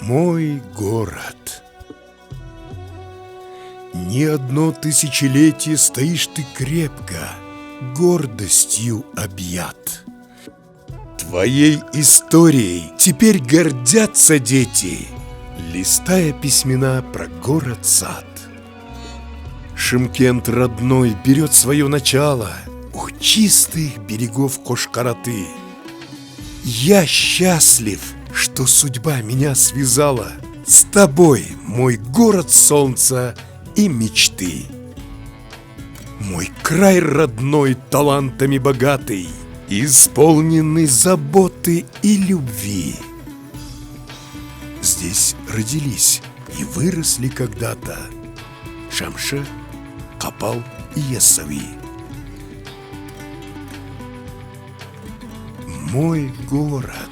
Мой город. Не одно тысячелетие стоишь ты крепко, гордостью объят. Твоей историей теперь гордятся дети, листая письмена про город-сад. Шымкент родной берет свое начало у чистых берегов Кошкараты. Я счастлив, что судьба меня связала с тобой, мой город солнца и мечты. Мой край родной, талантами богатый, исполненный заботы и любви. Здесь родились и выросли когда-то Шамшир, Капал и Яссауи. Мой город,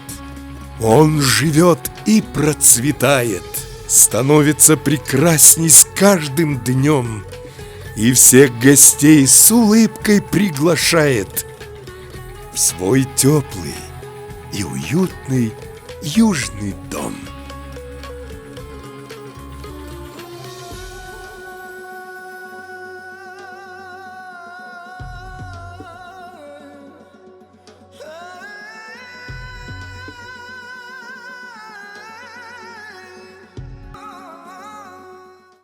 он живет и процветает, становится прекрасней с каждым днем, и всех гостей с улыбкой приглашает в свой теплый и уютный южный дом.